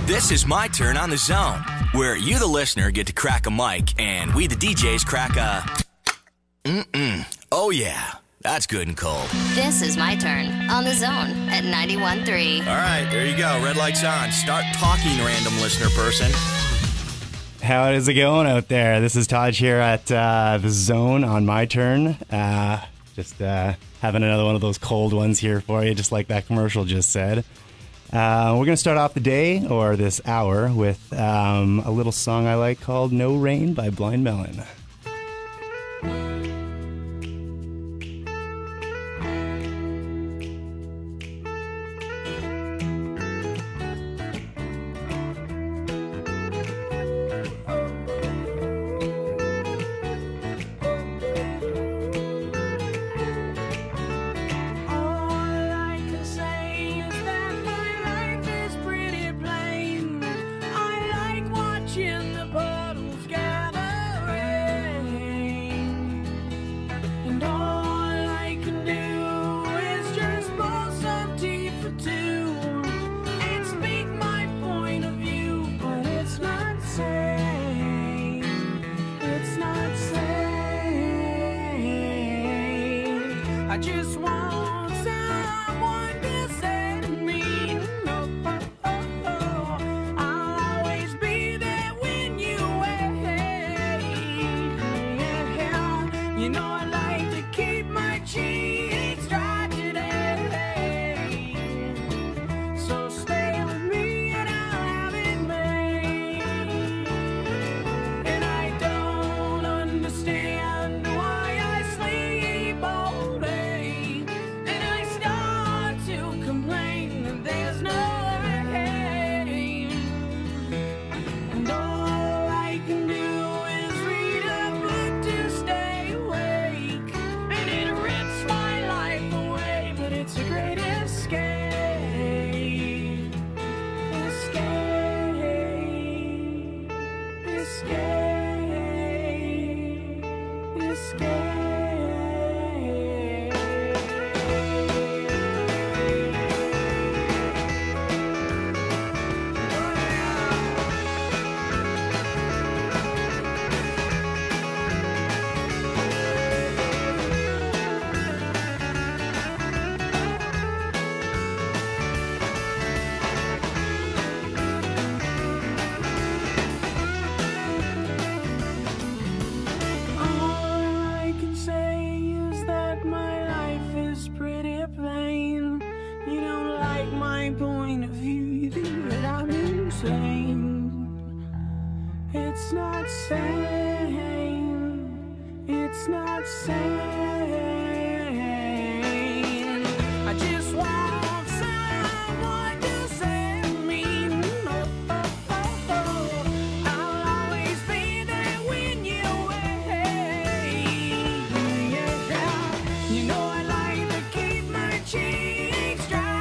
This is My Turn on the Zone, where you, the listener, get to crack a mic, and we, the DJs, crack a... Oh, yeah. That's good and cold. This is My Turn on the Zone at 91.3. All right, there you go. Red light's on. Start talking, random listener person. How is it going out there? This is Todd here at the Zone on My Turn. Just having another one of those cold ones here for you, just like that commercial just said. We're going to start off the day, or this hour, with a little song I like called No Rain by Blind Melon. I just want someone to say to me, no, I'll always be there when you wait. Yeah, you know I like to keep my cheeks dry today. So stay with me and I'll have it made. And I don't understand why I sleep all day. Point of view, you think that I'm insane. It's not sane. It's not sane. I just want someone to say to me, no, I'll always be there when you wait. Yeah, you know I like to keep my cheeks dry.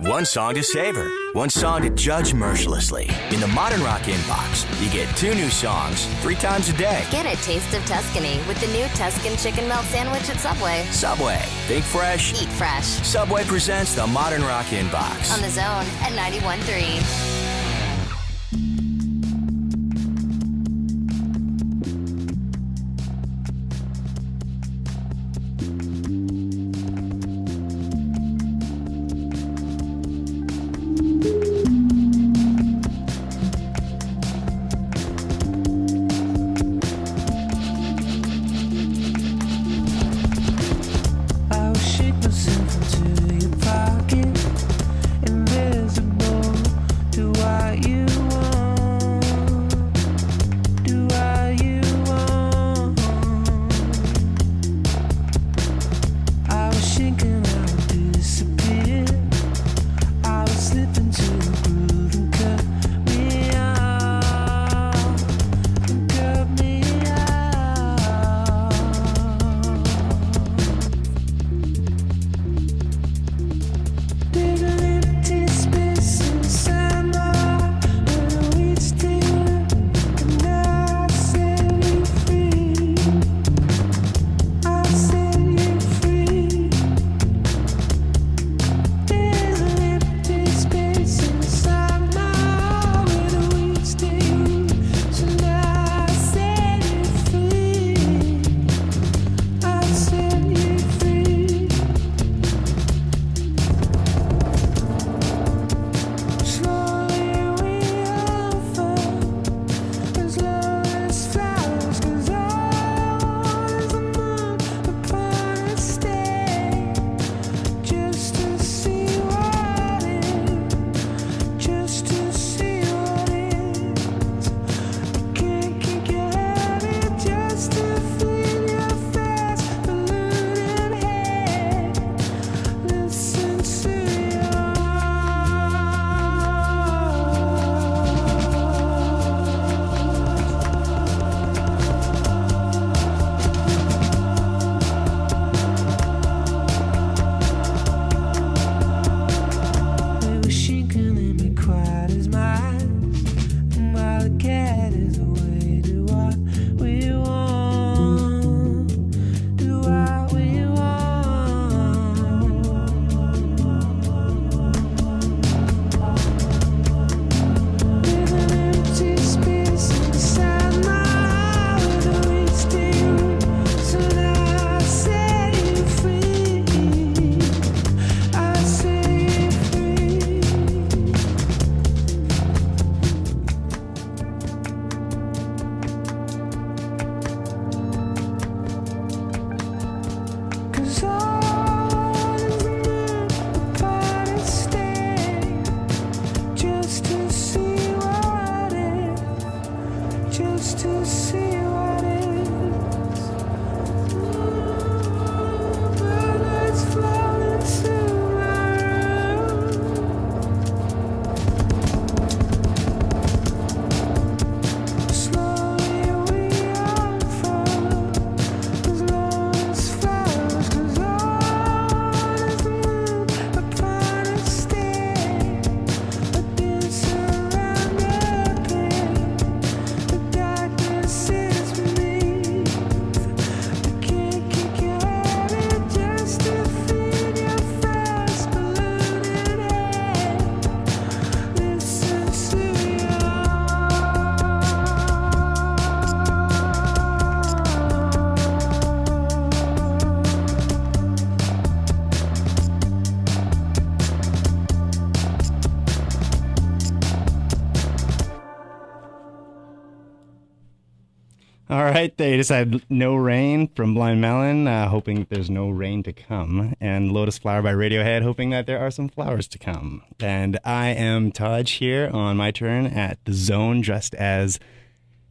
One song to savor, one song to judge mercilessly. In the Modern Rock Inbox, you get 2 new songs 3 times a day. Get a taste of Tuscany with the new Tuscan Chicken Melt Sandwich at Subway. Subway. Think fresh. Eat fresh. Subway presents the Modern Rock Inbox. On the Zone at 91.3. Shake myself into your pocket, invisible to just to see what is. Birds flying to my room. Slowly we unfold, as long as flowers goes on, as the moon upon a stair, a dance around the bed. The darkness is beneath. I can't kick your head just to feed your fast polluted head. Listen to All right, they just had No Rain from Blind Melon, hoping that there's no rain to come, and Lotus Flower by Radiohead, hoping that there are some flowers to come. And I am Taj here on my turn at the Zone, dressed as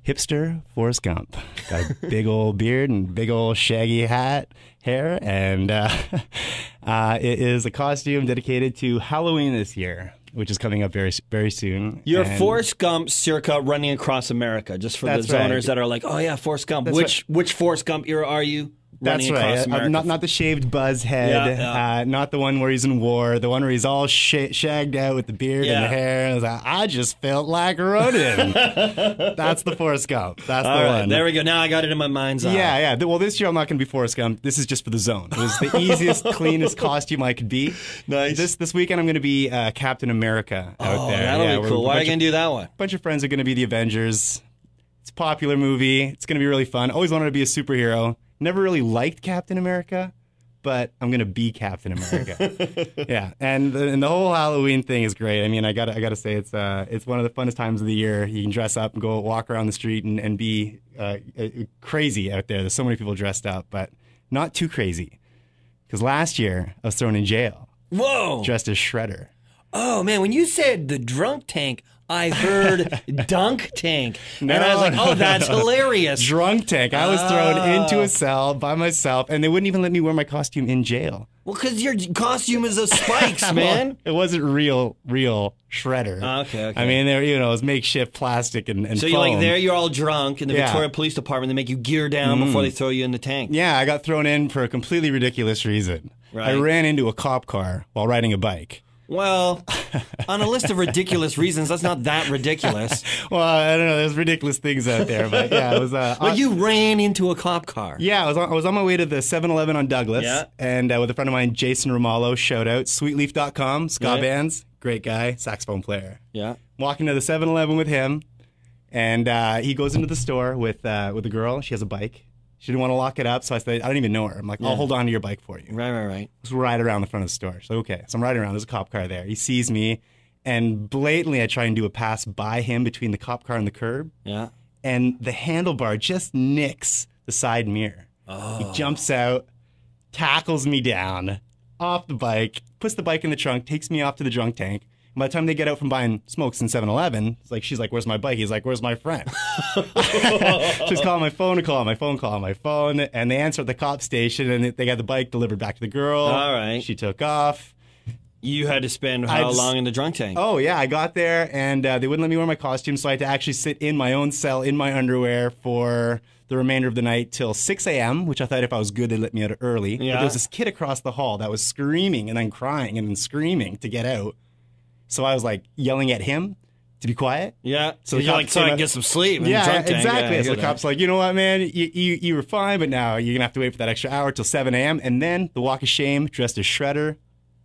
hipster Forrest Gump. Got a big old beard and big old shaggy hair, and it is a costume dedicated to Halloween this year, which is coming up very, very soon. You're And Forrest Gump circa running across America, just for the That's right. zoners that are like, oh yeah, Forrest Gump. That's Which Forrest Gump era are you That's running across right. America? Not the shaved buzz head. Yeah. Not the one where he's in war. The one where he's all shagged out with the beard and Yeah. the hair. And I was like, I just felt like running. That's the Forrest Gump. That's All the right, one. there we go. Now I got it in my mind's eye. Yeah. Well, this year I'm not going to be Forrest Gump. This is just for the Zone. It was the easiest, cleanest costume I could be. Nice. This weekend I'm going to be Captain America out there. That'll Yeah, be we're cool. a Why are you bunch going to do that one? A bunch of friends are going to be the Avengers. It's a popular movie. It's going to be really fun. Always wanted to be a superhero. Never really liked Captain America, but I'm going to be Captain America. Yeah, and the whole Halloween thing is great. I mean, I gotta say it's one of the funnest times of the year. You can dress up and go walk around the street and be crazy out there. There's so many people dressed up, but not too crazy. Because last year I was thrown in jail Whoa. dressed as Shredder. Oh, man, when you said the drunk tank, I heard dunk tank. And I was like, oh, that's hilarious. Drunk tank. I was thrown into a cell by myself, and they wouldn't even let me wear my costume in jail. Well, because your costume is of spikes, man. Well, it wasn't real Shredder. Okay. I mean, it was makeshift plastic and So foam. you're like there, you're all drunk in the Yeah. Victoria Police Department. They make you gear down before they throw you in the tank. Yeah, I got thrown in for a completely ridiculous reason. Right. I ran into a cop car while riding a bike. Well, on a list of ridiculous reasons, that's not that ridiculous. Well, I don't know. There's ridiculous things out there, but yeah, it was. But you ran into a cop car. Yeah, I was on my way to the 7-Eleven on Douglas, Yeah. and with a friend of mine, Jason Romalo, shout out, sweetleaf.com, ska Right. bands, great guy, saxophone player. Yeah. Walking to the 7-Eleven with him, and he goes into the store with a girl. She has a bike. She didn't want to lock it up, so I said, I don't even know her. I'm like, I'll hold on to your bike for you. Right. Let's ride around the front of the store. She's like, okay. So I'm riding around. There's a cop car there. He sees me, and blatantly I try and do a pass by him between the cop car and the curb, Yeah. and the handlebar just nicks the side mirror. He jumps out, tackles me down off the bike, puts the bike in the trunk, takes me off to the drunk tank. And by the time they get out from buying smokes in 7-Eleven, she's like, where's my bike? He's like, where's my friend? She's calling my phone, calling my phone, and they answer at the cop station, and they got the bike delivered back to the girl. All right. She took off. You had to spend how just- long in the drunk tank? Oh, yeah, I got there, and they wouldn't let me wear my costume, so I had to actually sit in my own cell in my underwear for the remainder of the night till 6 a.m., which I thought if I was good, they'd let me out early. But Yeah. there was this kid across the hall that was screaming and then crying and then screaming to get out. So I was like yelling at him to be quiet. Yeah. So So the you're cops like, so I came can out- get some sleep. In the Yeah, drunk tank. exactly. Yeah, I so hear the that. cop's like, you know what, man? You were fine, but now you're going to have to wait for that extra hour till 7 a.m. And then the walk of shame, dressed as Shredder,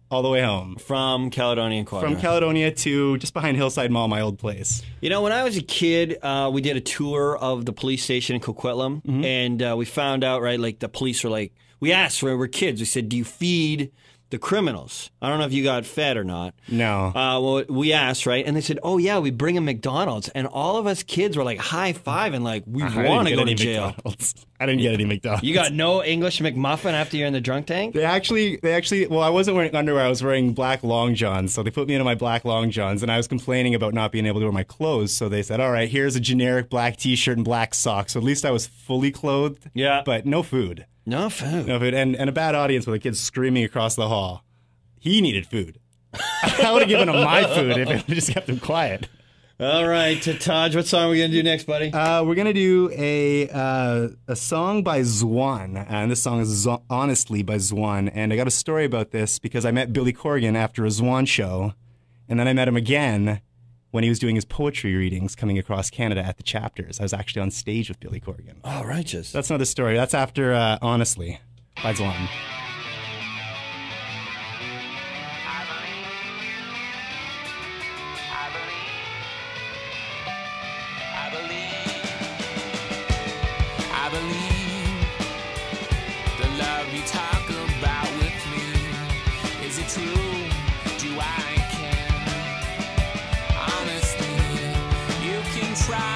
all the way home. From Caledonian Quarter. From Caledonia to just behind Hillside Mall, my old place. You know, when I was a kid, we did a tour of the police station in Coquitlam, and we found out, right, like the police were like, we asked when we were kids, we said, do you feed the criminals. I don't know if you got fed or not. No. Well, we asked, right? And they said, oh, yeah, we bring them McDonald's. And all of us kids were like high-fiving, like, we want to go to jail. McDonald's. I didn't get any McDonald's. You got no English McMuffin after you're in the drunk tank? They actually, well, I wasn't wearing underwear. I was wearing black long johns. So they put me into my black long johns, and I was complaining about not being able to wear my clothes. So they said, all right, here's a generic black t-shirt and black socks. So at least I was fully clothed. Yeah. But no food. No food. No food. And a bad audience with a kid screaming across the hall. He needed food. I would have given him my food if it just kept him quiet. All right, Taj, what song are we going to do next, buddy? We're going to do a song by Zwan. And this song is Honestly by Zwan. And I got a story about this because I met Billy Corgan after a Zwan show. And then I met him again when he was doing his poetry readings coming across Canada at the chapters. I was actually on stage with Billy Corgan. Oh, righteous. That's another story. That's after Honestly by Zwan. I believe the love you talk about with me. Is it true? Do I care? Honestly, you can try.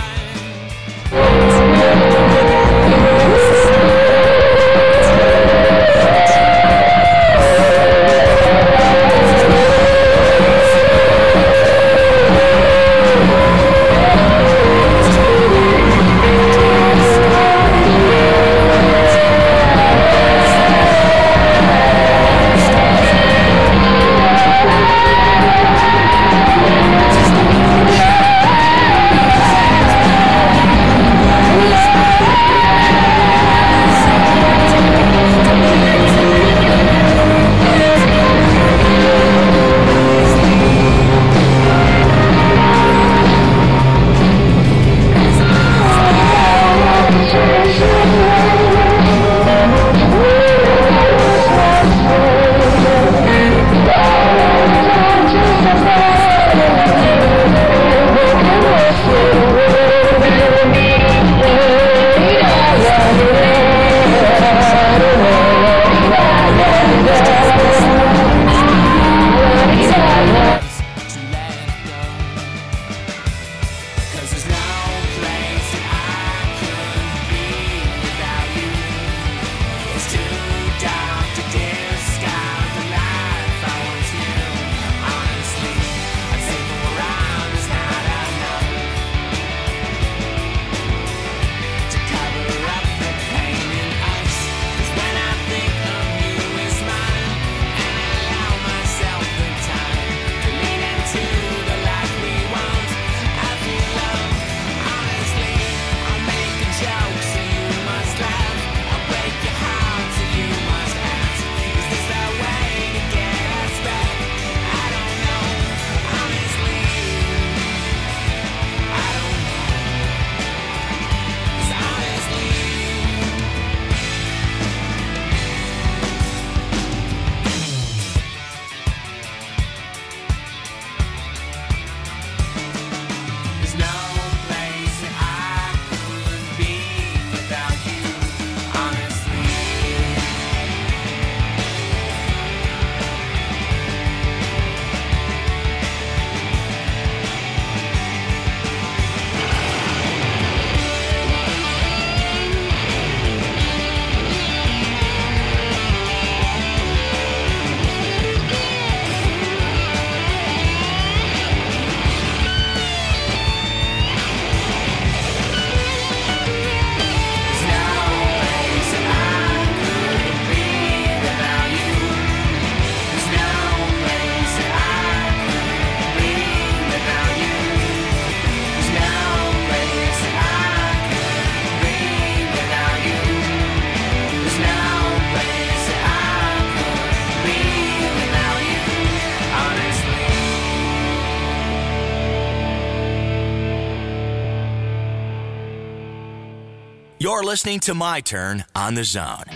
You're listening to My Turn on the Zone. I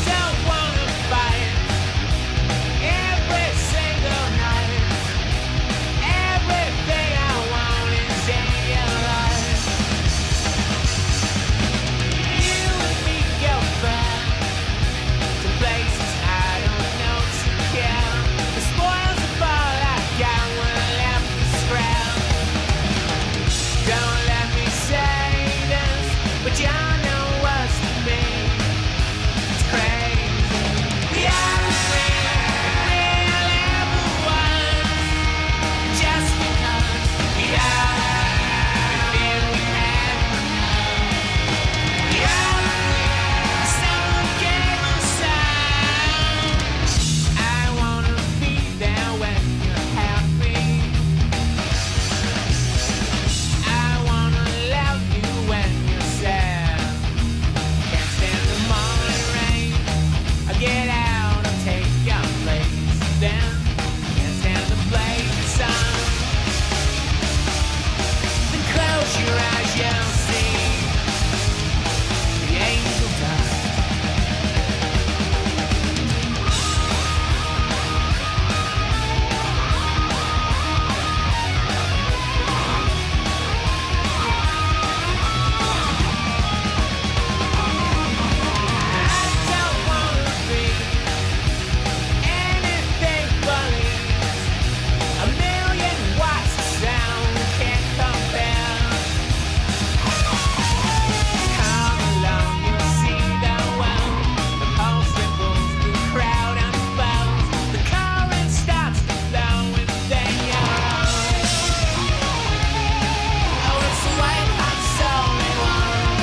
don't wanna fight. but you know what's to me. It's crazy. The only real ever was just because we are everything we had enough. The only someone gave us sign. I wanna be there when you're happy. I wanna love you when you're sad. Can't stand the morning rain. I get out and take your place. Then can't stand the blazing sun. Then close your eyes, you'll see the angel dust. I don't wanna be anything but a million watts of sound can't compare. Come along, you'll see the world. The pulse ripples, the crowd unfolds. The current starts to flow, and then you're on. Oh, it's the white hot soul they want.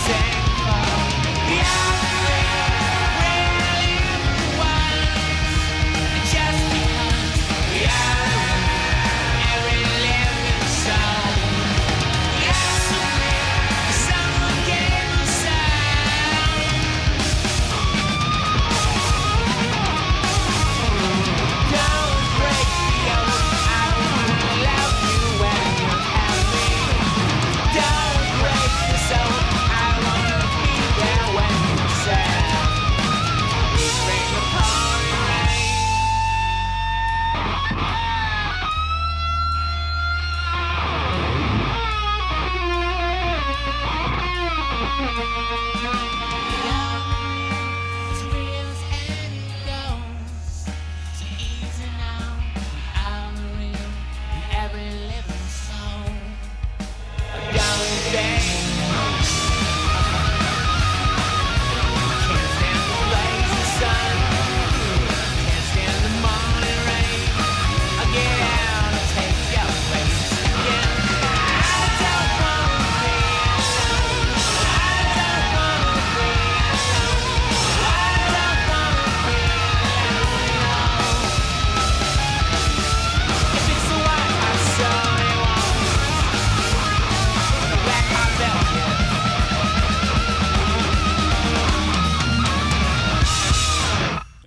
Sing for the only really was. Just because we are every living soul. Yes, someone gave us sound. Don't break the oath. I wanna love you when you're happy. Don't break the soul. I wanna be there when you're sad. We bring the pouring rain. It's real as any goes. So easy now. I'm real in every living soul. A going thing. Can't stand the blazing sun. Can't stand the morning rain. I get out and take your place again. I don't wanna be alone. I don't wanna be alone. I don't wanna be alone. If it's the white hot soul they want, the black hot velvet.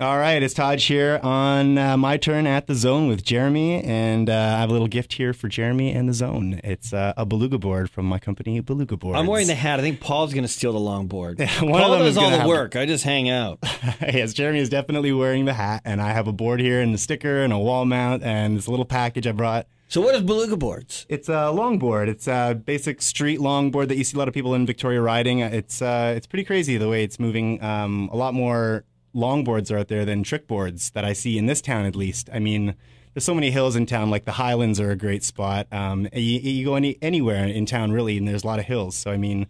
All right, it's Todd here on My Turn at the Zone with Jeremy, and I have a little gift here for Jeremy and the Zone. It's a beluga board from my company, Beluga Boards. I'm wearing the hat. I think Paul's going to steal the longboard. One of Paul them does is all gonna the have- work. I just hang out. Yes, Jeremy is definitely wearing the hat, and I have a board here and a sticker and a wall mount and this little package I brought. So what is beluga boards? It's a longboard. It's a basic street longboard that you see a lot of people in Victoria riding. It's pretty crazy the way it's moving. A lot more longboards are out there than trick boards that I see in this town, at least. I mean, there's so many hills in town. Like the Highlands are a great spot. You go anywhere in town really, and there's a lot of hills. So I mean,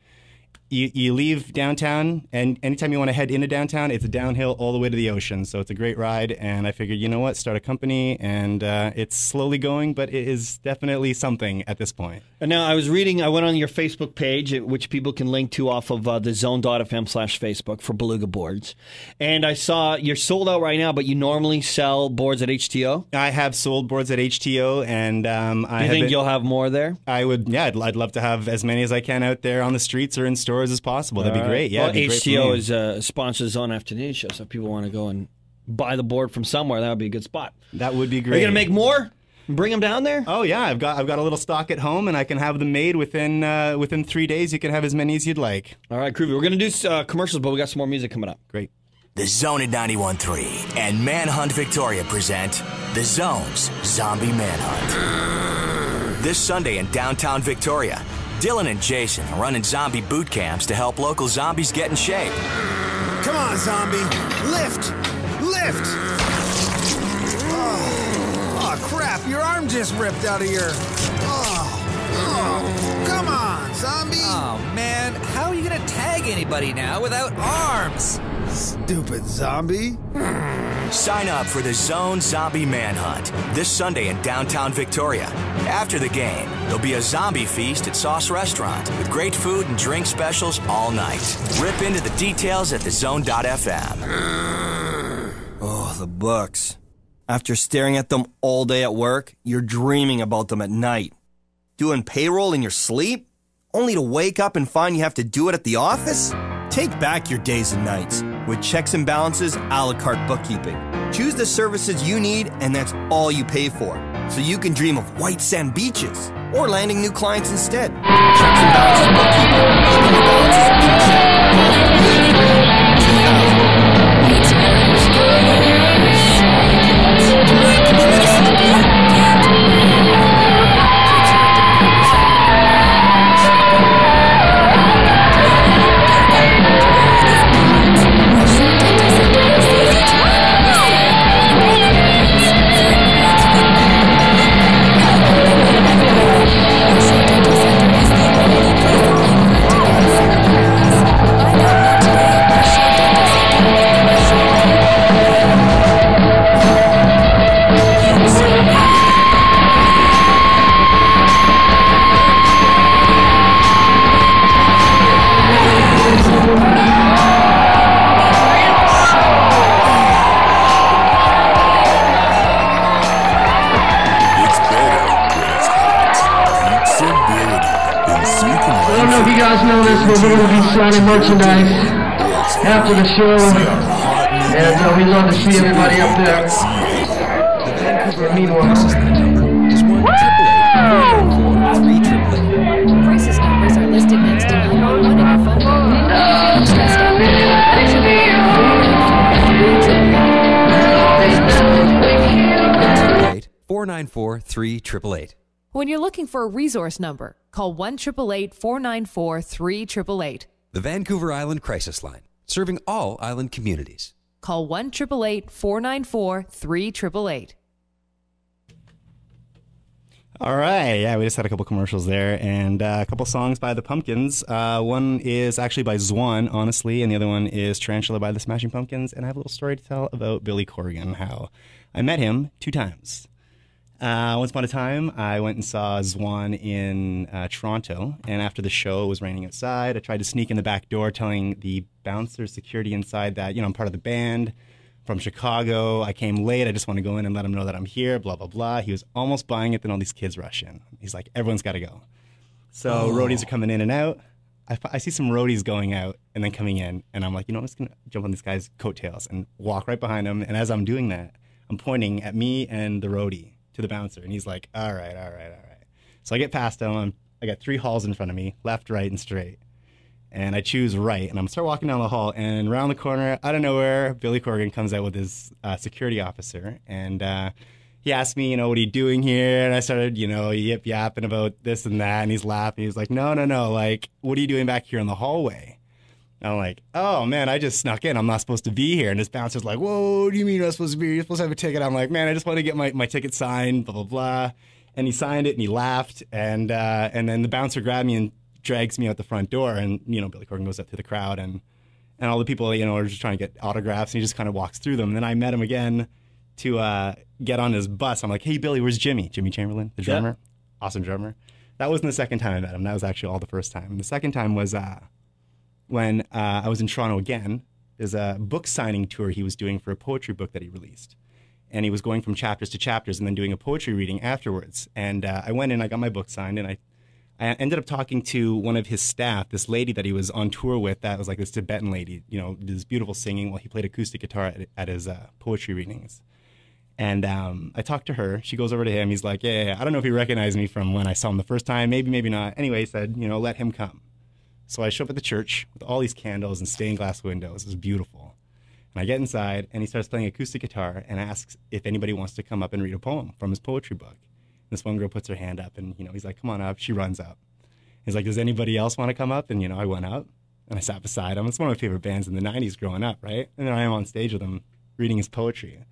you leave downtown, and anytime you want to head into downtown, it's a downhill all the way to the ocean. So it's a great ride, and I figured, you know what, start a company, and it's slowly going, but it is definitely something at this point. And now I was reading, I went on your Facebook page, which people can link to off of thezone.fm/Facebook for beluga boards. And I saw you're sold out right now, but you normally sell boards at HTO? I have sold boards at HTO, and Do you think you'll have more there? I would, yeah, I'd love to have as many as I can out there on the streets or in stores as possible. That'd be great. Yeah, well, it'd be great for HTO me. is sponsors Zone Afternoon Show, so if people want to go and buy the board from somewhere, that would be a good spot. That would be great. Are you going to make more? Bring them down there? Oh yeah, I've got a little stock at home, and I can have them made within 3 days. You can have as many as you'd like. All right, groovy. We're going to do commercials, but we got some more music coming up. Great. The Zone at 91.3 and Manhunt Victoria present The Zone's Zombie Manhunt. This Sunday in downtown Victoria, Dylan and Jason are running zombie boot camps to help local zombies get in shape. Come on, zombie. Lift! Lift! Oh, crap. Your arm just ripped out of your... Oh, come on, zombie. Oh, man, anybody now without arms. Stupid zombie. Sign up for the Zone Zombie Manhunt this Sunday in downtown Victoria. After the game, there'll be a zombie feast at Sauce Restaurant with great food and drink specials all night. Rip into the details at thezone.fm. Oh, the books. After staring at them all day at work, you're dreaming about them at night. Doing payroll in your sleep? Only to wake up and find you have to do it at the office? Take back your days and nights with Checks and Balances a la carte bookkeeping. Choose the services you need, and that's all you pay for. So you can dream of white sand beaches or landing new clients instead. Checks and Balances bookkeeping. Keeping your balances in check. Call 'cause we're going to be signing merchandise after the show. And we love to see everybody up there. Meanwhile, crisis numbers are listed next to 911 in your phone book. Stressed out. 494-3888. When you're looking for a resource number, call 1-888-494-3888. The Vancouver Island Crisis Line, serving all island communities. Call 1-888-494-3888. All right, yeah, we just had a couple commercials there and a couple songs by the Pumpkins. One is actually by Zwan, honestly, and the other one is Tarantula by the Smashing Pumpkins. And I have a little story to tell about Billy Corgan, how I met him 2 times. Once upon a time, I went and saw Zwan in Toronto, and after the show, it was raining outside. I tried to sneak in the back door, telling the bouncer security inside that, you know, I'm part of the band from Chicago. I came late. I just want to go in and let him know that I'm here, blah, blah, blah. He was almost buying it, then all these kids rush in. He's like, everyone's got to go. So roadies are coming in and out. I see some roadies going out and then coming in, and I'm like, you know, I'm just going to jump on this guy's coattails and walk right behind him. And as I'm doing that, I'm pointing at me and the roadie to the bouncer, and he's like, all right. So I get past him. I got 3 halls in front of me, left, right, and straight. And I choose right, and I'm start walking down the hall, and around the corner, out of nowhere, Billy Corgan comes out with his security officer, and he asked me, you know, what are you doing here? And I started, you know, yip-yapping about this and that, and he's laughing. He's like, no, like, what are you doing back here in the hallway? And I'm like, oh, man, I just snuck in. I'm not supposed to be here. And this bouncer's like, whoa, what do you mean you're not supposed to be here? You're supposed to have a ticket. I'm like, man, I just want to get my ticket signed, blah, blah, blah. And he signed it, and he laughed. And then the bouncer grabbed me and drags me out the front door. And, you know, Billy Corgan goes up to the crowd. And all the people, you know, are just trying to get autographs. And he just kind of walks through them. And then I met him again to get on his bus. I'm like, hey, Billy, where's Jimmy? Jimmy Chamberlain, the drummer. Yeah. Awesome drummer. That wasn't the second time I met him. That was actually all the first time. And the second time was when I was in Toronto again. There's a book signing tour he was doing for a poetry book that he released. And he was going from chapters to chapters and then doing a poetry reading afterwards. And I went in, I got my book signed, and I ended up talking to one of his staff, this lady that he was on tour with that was like this Tibetan lady, you know, this beautiful singing while he played acoustic guitar at his poetry readings. And I talked to her. She goes over to him. He's like, yeah, I don't know if he recognized me from when I saw him the first time. Maybe not. Anyway, he said, you know, let him come. So I show up at the church with all these candles and stained glass windows. It was beautiful. And I get inside, and he starts playing acoustic guitar and asks if anybody wants to come up and read a poem from his poetry book. And this one girl puts her hand up, and, you know, he's like, come on up. She runs up. He's like, does anybody else want to come up? And, you know, I went up, and I sat beside him. It's one of my favorite bands in the 90s growing up, right? And then I am on stage with him reading his poetry.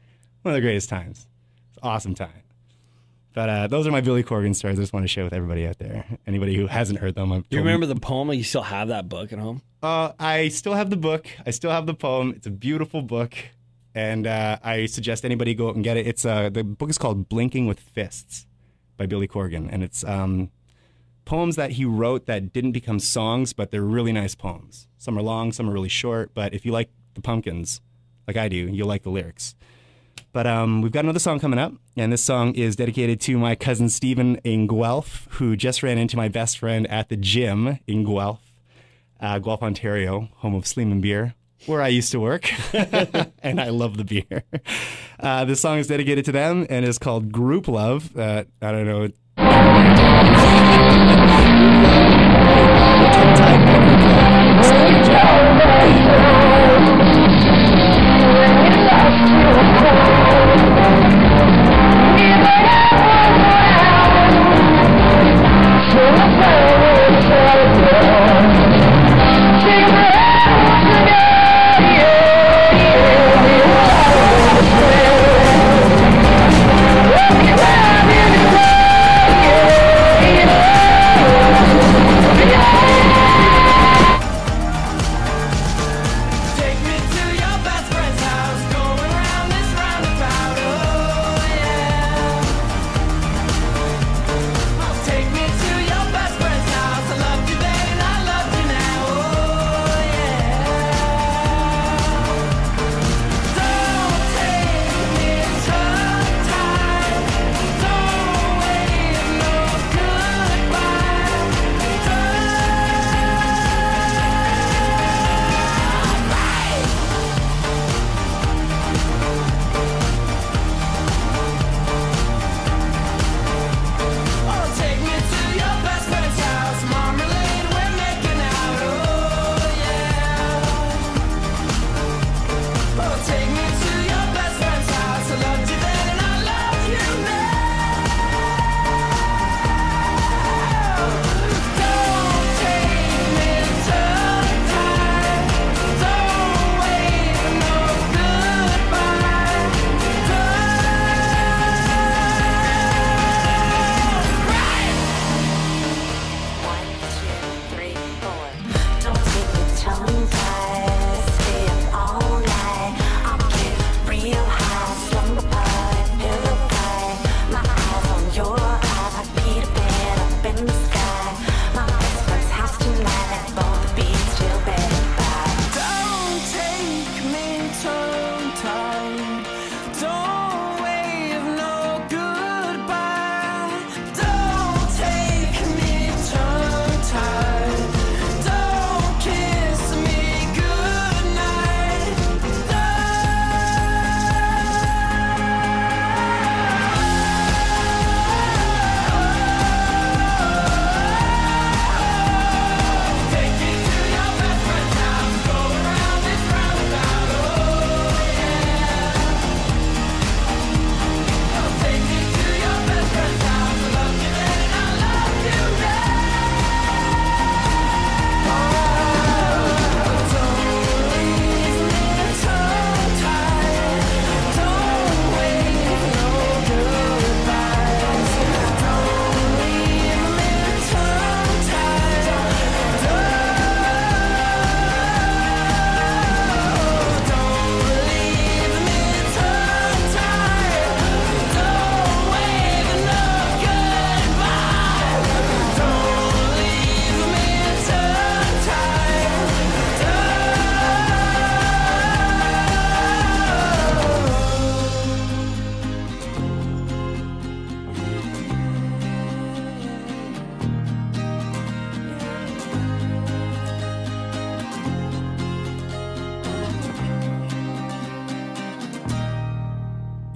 One of the greatest times. It's an awesome time. But those are my Billy Corgan stories I just want to share with everybody out there. Anybody who hasn't heard them. Do you remember the poem? You still have that book at home? I still have the book. I still have the poem. It's a beautiful book, and I suggest anybody go out and get it. It's the book is called "Blinking with Fists" by Billy Corgan, and it's poems that he wrote that didn't become songs, but they're really nice poems. Some are long, some are really short. But if you like the Pumpkins, like I do, you'll like the lyrics. But we've got another song coming up, and this song is dedicated to my cousin Stephen in Guelph, who just ran into my best friend at the gym in Guelph, Guelph, Ontario, home of Sleeman Beer, where I used to work, and I love the beer. This song is dedicated to them and is called Group Love. I don't know.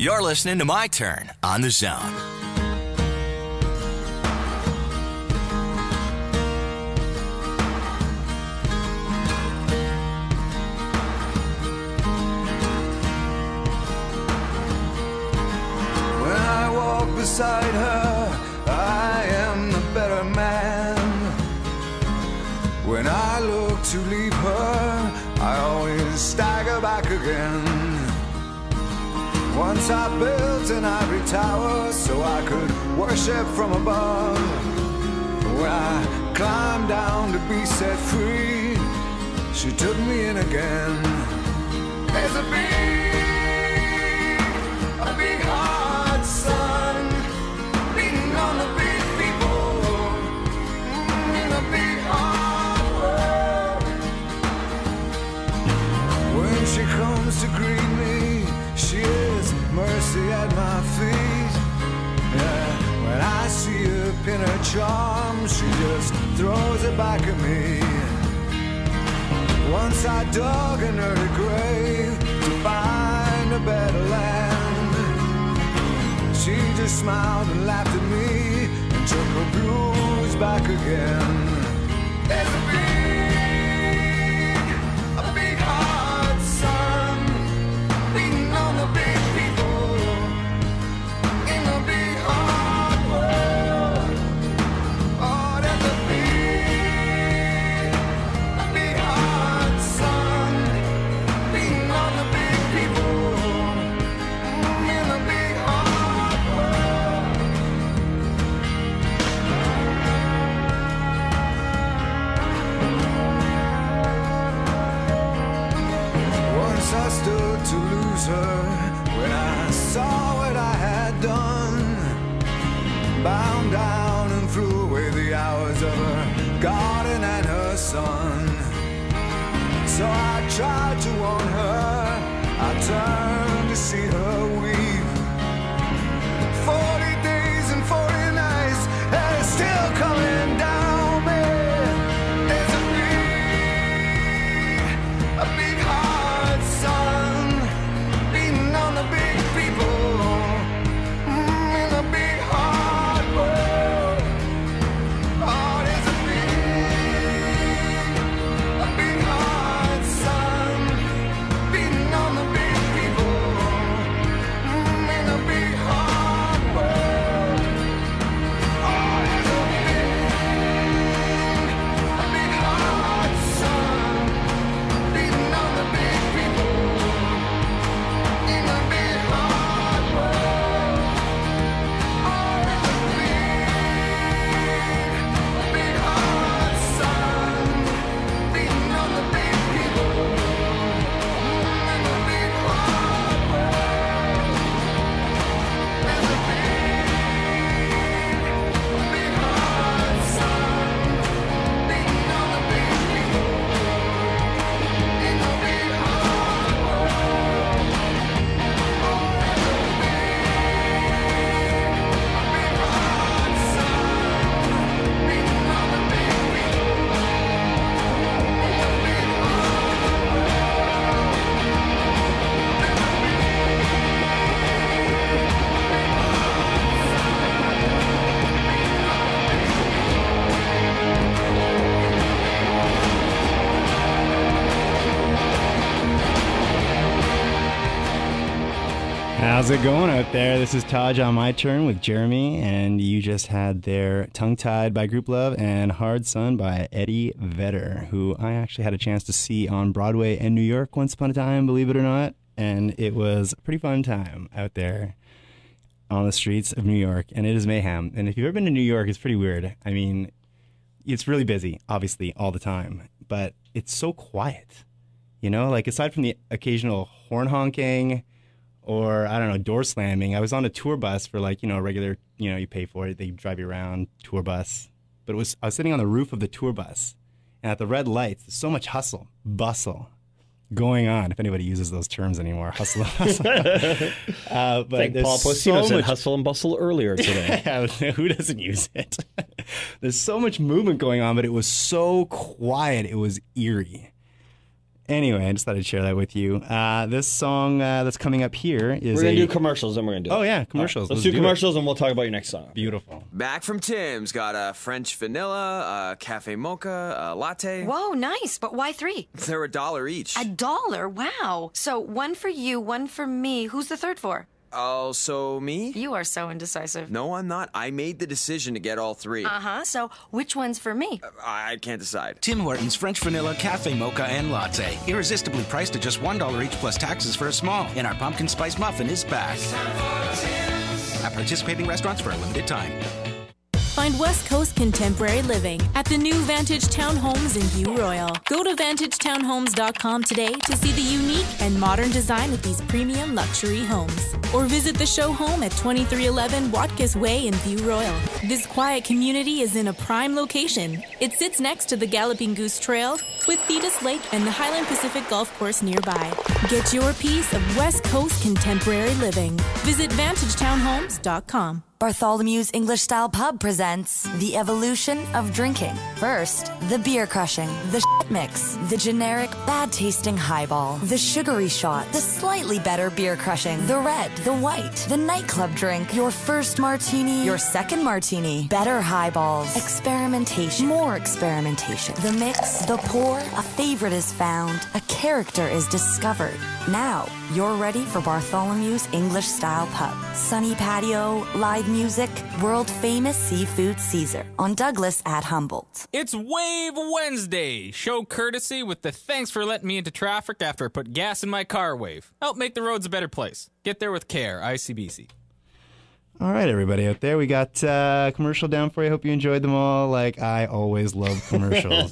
You're listening to My Turn on the Zone. When I walk beside her, I am the better man. When I look to leave her, I always stagger back again. Once I built an ivory tower so I could worship from above. When I climbed down to be set free, she took me in again. There's a big hot sun beating on the big people in a big hard world. When she comes to greet me, she is mercy at my feet. Yeah, when I see her pin her charm, she just throws it back at me. Once I dug an early grave to find a better land. She just smiled and laughed at me and took her blues back again. There's a big hot sun beating on the big people in a big hard world. Oh, there's a big hot sun beating on the big people in a big hard world. Once I stood to lose her when I saw what I had done. Bound down and threw away the hours of her garden and her son. So I tried to warn her, I turned to see her weep. 40 days and 40 nights, and it's still coming down me. There's a big hot sun beating on the big people in a big hard world. Oh, there's a big hot sun beating on the big people in a big hard world. Oh, there's a big hot sun beating on the big people in a big hard world. Oh, there's a big hot sun beating on the big people in a big hard world. There's a big hot sun beating on the big people in a big hard world. Oh, there's a big hot sun beating on the big people in a big How's it going out there? This is Taj on My Turn with Jeremy, and you just had their Tongue Tied by Group Love and Hard Sun by Eddie Vedder, who I actually had a chance to see on Broadway in New York once upon a time, believe it or not, and it was a pretty fun time out there on the streets of New York, and it is mayhem. And if you've ever been to New York, it's pretty weird. I mean, it's really busy, obviously, all the time, but it's so quiet. You know, like aside from the occasional horn honking or, I don't know, door slamming, I was on a tour bus for like, you know, a regular, you know, you pay for it, they drive you around, tour bus. But I was sitting on the roof of the tour bus, and at the red lights, there's so much hustle, bustle going on, if anybody uses those terms anymore, hustle and bustle. But I think Paul Postino said hustle and bustle earlier today. Who doesn't use it? There's so much movement going on, but it was so quiet, it was eerie. Anyway, I just thought I'd share that with you. This song that's coming up here is We're going to do commercials, then we're going to do it. Oh, yeah, commercials. Let's do commercials, and we'll talk about your next song. Beautiful. Back from Tim's. Got a French vanilla, a cafe mocha, a latte. Whoa, nice. But why 3? They're $1 each. $1? Wow. So 1 for you, 1 for me. Who's the third for? Also me? You are so indecisive. No, I'm not. I made the decision to get all 3. Uh-huh. So which one's for me? I can't decide. Tim Hortons French vanilla, cafe mocha, and latte. Irresistibly priced at just $1 each plus taxes for a small. And our pumpkin spice muffin is back. At participating restaurants for a limited time. Find West Coast contemporary living at the new Vantage Townhomes in View Royal. Go to VantageTownhomes.com today to see the unique and modern design of these premium luxury homes. Or visit the show home at 2311 Watkiss Way in View Royal. This quiet community is in a prime location. It sits next to the Galloping Goose Trail with Thetis Lake and the Highland Pacific Golf Course nearby. Get your piece of West Coast contemporary living. Visit VantageTownhomes.com. Bartholomew's English Style Pub presents The Evolution of Drinking. First, the beer crushing, the shit mix, the generic bad-tasting highball, the sugary shot, the slightly better beer crushing, the red, the white, the nightclub drink, your first martini, your second martini, better highballs, experimentation, more experimentation, the mix, the pour, a favorite is found, a character is discovered. Now, you're ready for Bartholomew's English Style Pub. Sunny patio, live music, world-famous seafood Caesar on Douglas at Humboldt. It's Wave Wednesday. Show courtesy with the thanks for letting me into traffic after I put gas in my car wave. Help make the roads a better place. Get there with care, ICBC. All right, everybody out there, we got a commercial down for you. Hope you enjoyed them all. Like I always love commercials.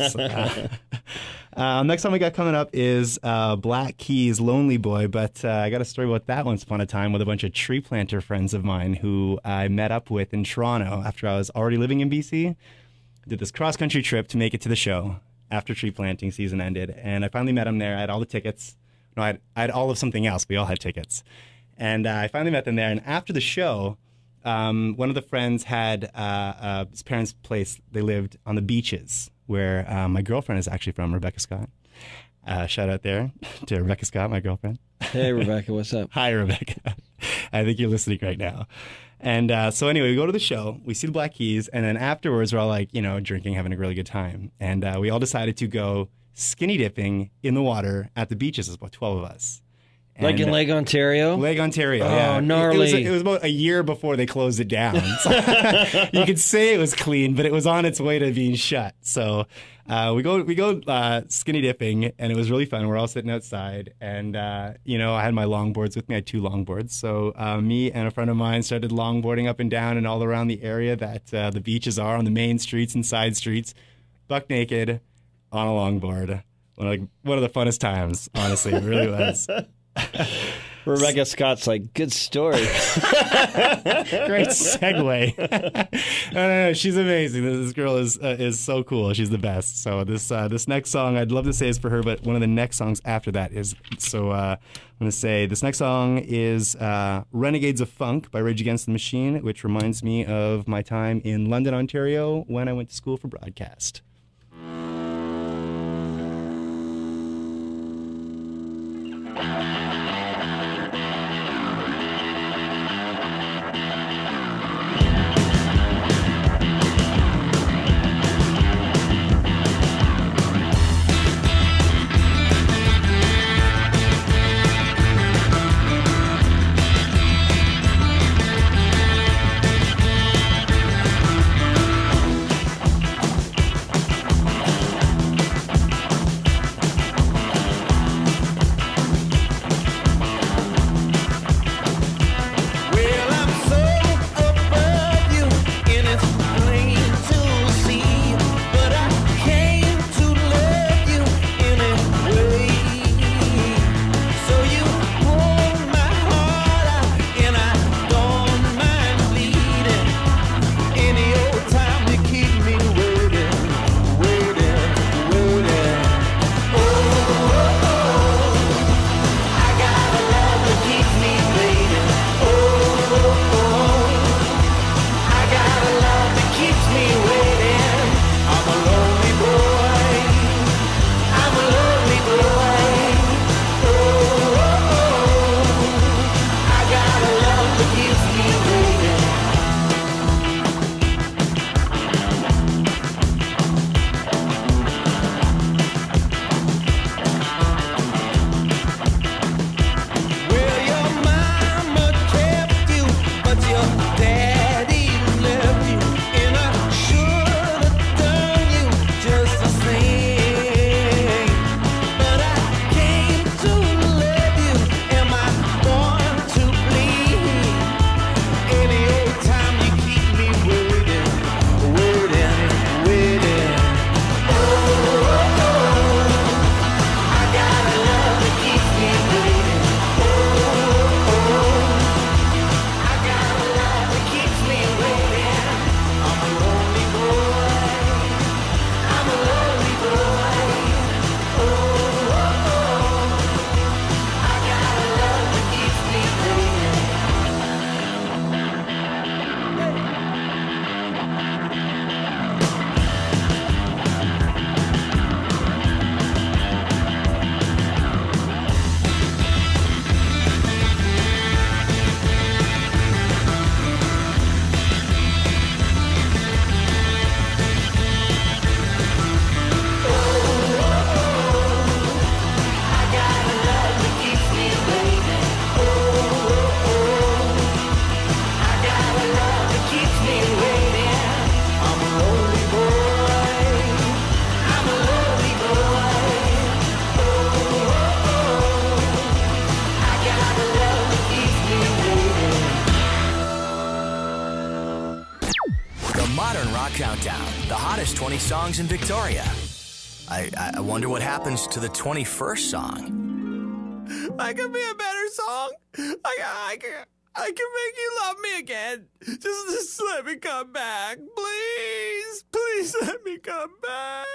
Next song we got coming up is Black Keys' Lonely Boy, but I got a story about that once upon a time with a bunch of tree planter friends of mine who I met up with in Toronto after I was already living in BC. I did this cross-country trip to make it to the show after tree planting season ended, and I finally met them there. I had all the tickets. No, I had all of something else. We all had tickets. And I finally met them there, and after the show, one of the friends had his parents' place. They lived on the beaches where my girlfriend is actually from, Rebecca Scott. Shout out there to Rebecca Scott, my girlfriend. Hey, Rebecca, what's up? Hi, Rebecca. I think you're listening right now. And so anyway, we go to the show, we see the Black Keys, and then afterwards we're all like, you know, drinking, having a really good time. And we all decided to go skinny dipping in the water at the beaches. There's about 12 of us. Like in Lake Ontario? Lake Ontario, oh, yeah. Gnarly. It was about a year before they closed it down. So you could say it was clean, but it was on its way to being shut. So we go skinny dipping, and it was really fun. We're all sitting outside, and you know, I had my longboards with me. I had 2 longboards. So me and a friend of mine started longboarding up and down and all around the area that the beaches are, on the main streets and side streets, buck naked on a longboard. One of the funnest times, honestly. It really was. Rebecca Scott's like, good story. Great segue. No, she's amazing. This girl is so cool. She's the best. So this next song I'd love to say is for her, but one of the next songs after that is, so I'm going to say this next song is Renegades of Funk by Rage Against the Machine, which reminds me of my time in London, Ontario when I went to school for broadcast. songs in Victoria. I wonder what happens to the 21st song. I can be a better song. I can make you love me again. Just let me come back. Please. Please let me come back.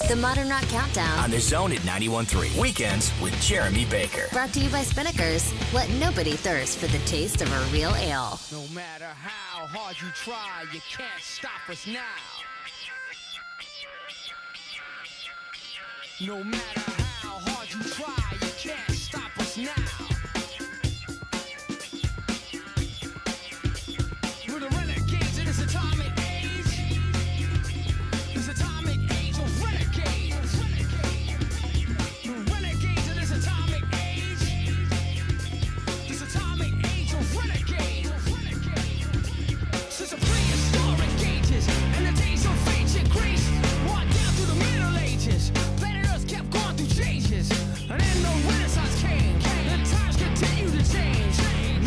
The Modern Rock Countdown. On The Zone at 91.3. Weekends with Jeremy Baker. Brought to you by Spinnaker's. Let nobody thirst for the taste of a real ale. No matter how hard you try, you can't stop us now. No matter how hard you try, you can't stop us now. We're the renegades in this atomic age. This atomic age of renegades. The renegades in this atomic age. This atomic age of renegades. Since the prehistoric ages and the days of ancient Greece, on down through the Middle Ages, planet Earth kept going through changes. And then the Renaissance came, and times continue to change.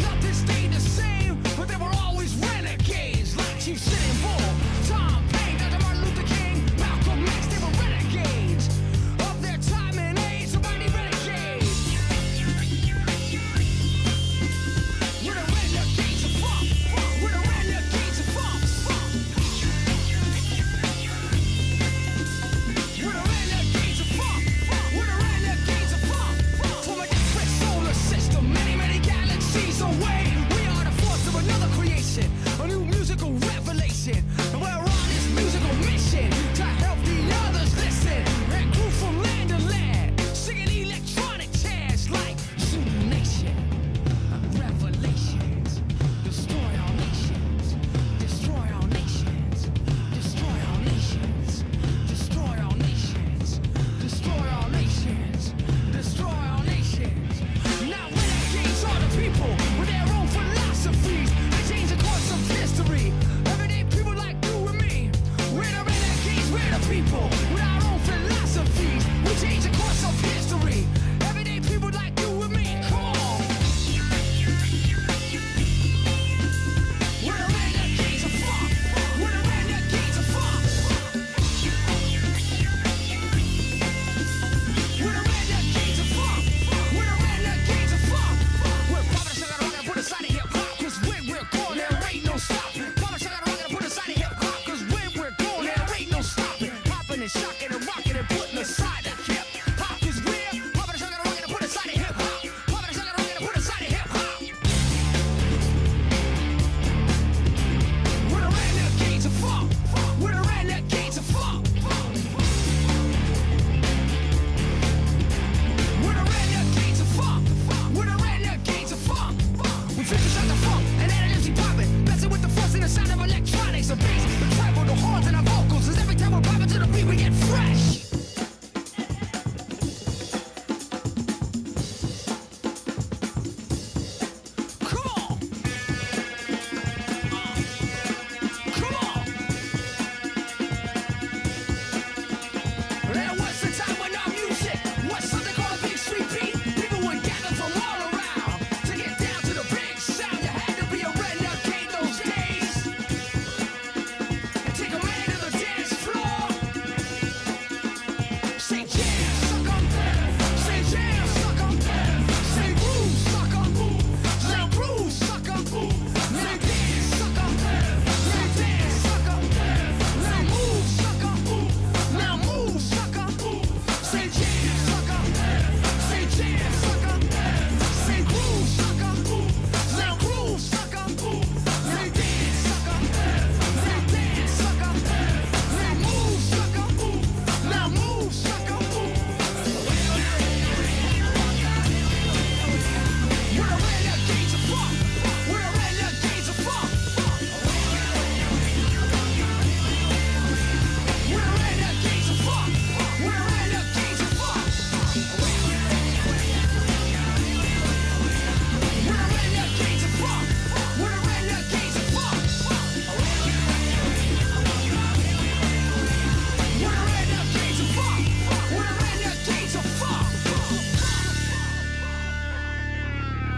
Nothing stayed the same, but they were always renegades. Like Chief Sitting Bull, Tom Paine, Dr. Martin Luther King, Malcolm X, they were renegades. Of their time and age, somebody renegades. We're the renegades of funk. We're the renegades of funk. We're the renegades of funk. We're the renegades of funk. From a different solar system, many, many galaxies away, we are the force of another creation, a new musical revelation. And we're on this musical mission to help the others listen. And grew from land to land, singing electronic chants like Zulu Nation. Revelations, destroy our nations, destroy our nations, destroy our nations, destroy our nations, destroy our nations, destroy our nations. Now renegades are the people with their own philosophies. They change the course of history. Everyday people like you and me. We're the renegades, we're the people with our own philosophies. We change the course of history. Everyday people like you and me. Come on. We're the renegades of funk. We're the renegades of funk. We're the renegades of funk. We're the renegades of funk. We're popping a sugar rock and put aside of hip hop. Cause when we're going, there ain't no stopping. Popping a sugar rock and put aside of hip hop. Cause when we're going, there ain't no stopping. Popping and shocking and rocking and putting aside of hip hop. Cause we're popping a sugar rock and put aside of hip hop. Popping a sugar rock and put aside of hip hop. We're the renegades of funk. We're the renegades of funk. We're the renegades of funk. We're the renegades of funk. We finish out the funk and then it empty popping. Messing with the force and the sound of electronics, the bass, the treble, the horns and our vocals. Cause every time we're popping to the beat we get fresh.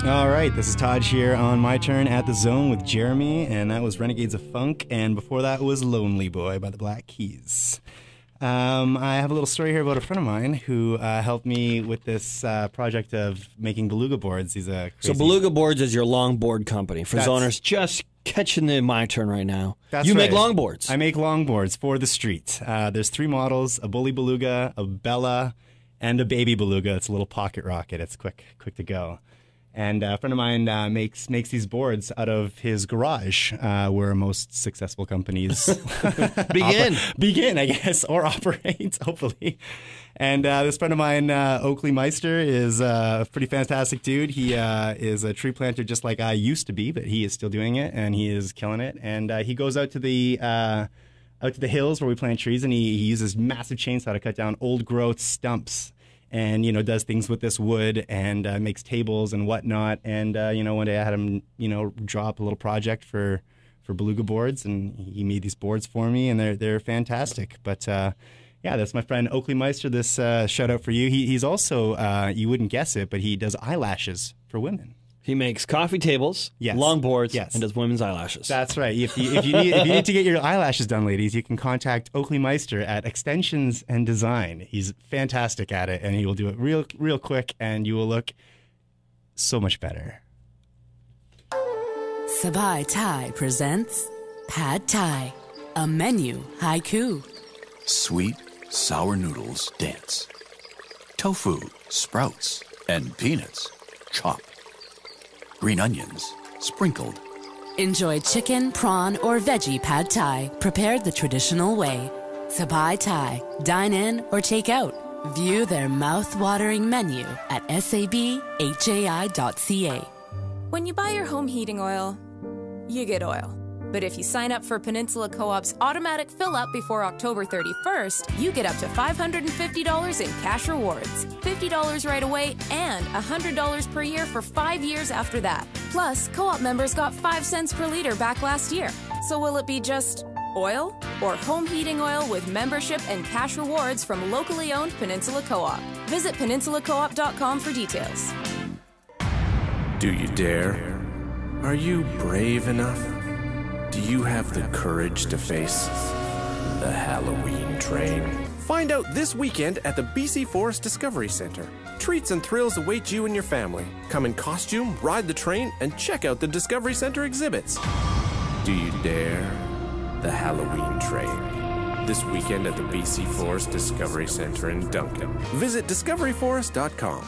All right, this is Todd here on My Turn at the Zone with Jeremy, and that was Renegades of Funk, and before that was Lonely Boy by the Black Keys. I have a little story here about a friend of mine who helped me with this project of making beluga boards. He's a crazy... So Beluga Boards is your longboard company for zoners just catching the My Turn right now. You make longboards. I make longboards for the street. There's 3 models, a bully beluga, a Bella, and a baby beluga. It's a little pocket rocket. It's quick to go. And a friend of mine makes these boards out of his garage, where most successful companies begin, I guess, or operate, hopefully. And this friend of mine, Oakley Meister, is a pretty fantastic dude. He is a tree planter just like I used to be, but he is still doing it, and he is killing it. And he goes out to the hills where we plant trees, and he uses massive chainsaw to cut down old growth stumps. And, does things with this wood and makes tables and whatnot. And, one day I had him, drop a little project for beluga boards, and he made these boards for me, and they're fantastic. But, yeah, that's my friend Oakley Meister. This shout out for you. He's also, you wouldn't guess it, but he does eyelashes for women. He makes coffee tables, longboards, and does women's eyelashes. That's right. If you need to get your eyelashes done, ladies, you can contact Oakley Meister at Extensions and Design. He's fantastic at it, and he will do it real quick, and you will look so much better. Sabai Thai presents Pad Thai, a menu haiku. Sweet, sour noodles dance. Tofu, sprouts, and peanuts chop. Green onions sprinkled. Enjoy chicken, prawn, or veggie Pad Thai prepared the traditional way. Sabai Thai, dine in or take out. View their mouth-watering menu at sabhai.ca. When you buy your home heating oil, you get oil. But if you sign up for Peninsula Co-op's automatic fill-up before October 31st, you get up to $550 in cash rewards, $50 right away, and $100 per year for 5 years after that. Plus, Co-op members got 5 cents per liter back last year. So will it be just oil or home heating oil with membership and cash rewards from locally owned Peninsula Co-op? Visit peninsulacoop.com for details. Do you dare? Are you brave enough? Do you have the courage to face the Halloween train? Find out this weekend at the BC Forest Discovery Center. Treats and thrills await you and your family. Come in costume, ride the train, and check out the Discovery Center exhibits. Do you dare? The Halloween train. This weekend at the BC Forest Discovery Center in Duncan. Visit discoveryforest.com.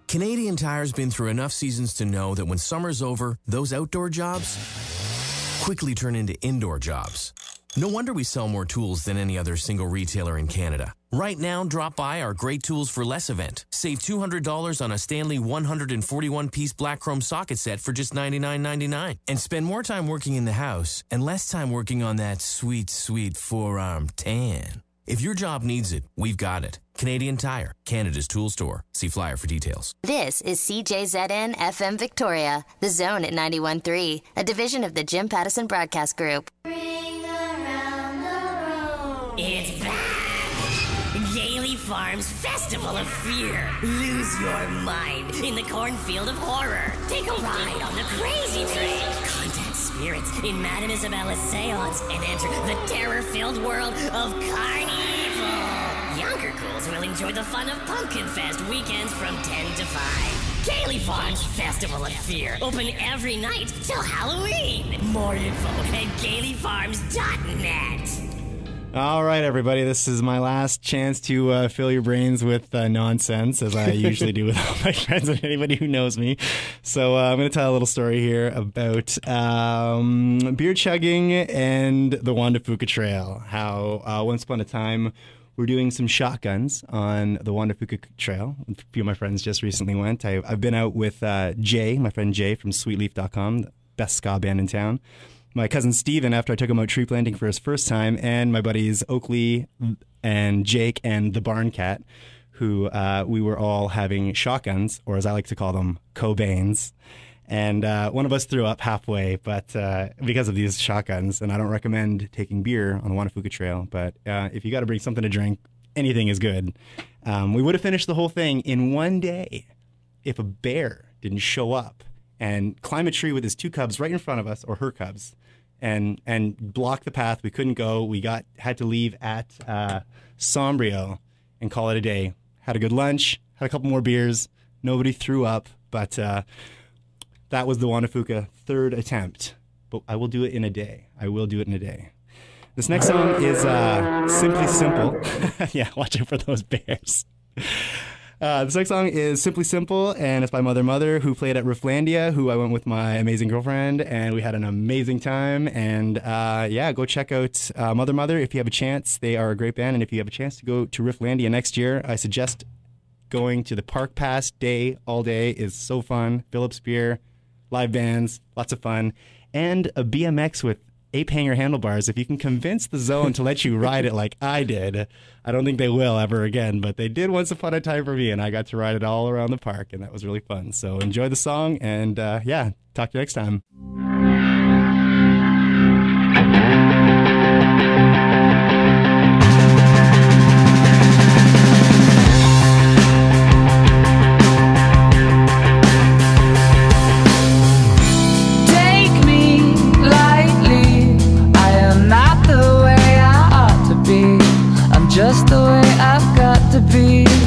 Canadian Tire's been through enough seasons to know that when summer's over, those outdoor jobs quickly turn into indoor jobs. No wonder we sell more tools than any other single retailer in Canada. Right now, drop by our Great Tools for Less event. Save $200 on a Stanley 141-piece black chrome socket set for just $99.99. And spend more time working in the house and less time working on that sweet, sweet forearm tan. If your job needs it, we've got it. Canadian Tire, Canada's tool store. See flyer for details. This is CJZN FM Victoria, The Zone at 91.3, a division of the Jim Pattison Broadcast Group. It's back! Gailey Farms Festival of Fear. Lose your mind in the cornfield of horror. Take a ride on the crazy train. Contact spirits in Madame Isabella's seance and enter the terror-filled world of Carnival. Younger ghouls will enjoy the fun of Pumpkin Fest weekends from 10 to 5. Gailey Farms Festival of Fear. Open every night till Halloween. More info at gaileyfarms.net. All right, everybody, this is my last chance to fill your brains with nonsense, as I usually do with all my friends and anybody who knows me. So I'm going to tell a little story here about beer chugging and the Juan de Fuca Trail. How once upon a time, we're doing some shotguns on the Juan de Fuca Trail. A few of my friends just recently went. I've been out with Jay, my friend Jay from Sweetleaf.com, the best ska band in town. My cousin Steven, after I took him out tree planting for his first time, and my buddies Oakley and Jake and the Barn Cat, who we were all having shotguns, or as I like to call them, Cobains. And one of us threw up halfway, but because of these shotguns, and I don't recommend taking beer on the Juan de Fuca Trail, but if you got to bring something to drink, anything is good. We would have finished the whole thing in one day if a bear didn't show up and climb a tree with his 2 cubs right in front of us, or her cubs, and block the path. We couldn't go. We had to leave at Sombrio and call it a day. Had a good lunch, had a couple more beers. Nobody threw up, but that was the Juan de Fuca 3rd attempt. But I will do it in a day. I will do it in a day. This next song is Simply Simple. Yeah, watch out for those bears. This next song is Simply Simple, and it's by Mother Mother, who played at Rifflandia, who I went with my amazing girlfriend, and we had an amazing time. And yeah, go check out Mother Mother if you have a chance. They are a great band, and if you have a chance to go to Rifflandia next year, I suggest going to the Park Pass day all day. Is so fun. Phillips beer, live bands, lots of fun, and a BMX with ape-hanger handlebars. If you can convince the Zone to let you ride it like I did, I don't think they will ever again, but they did once upon a time for me, and I got to ride it all around the park, and that was really fun. So enjoy the song, and yeah, talk to you next time. Just the way I've got to be.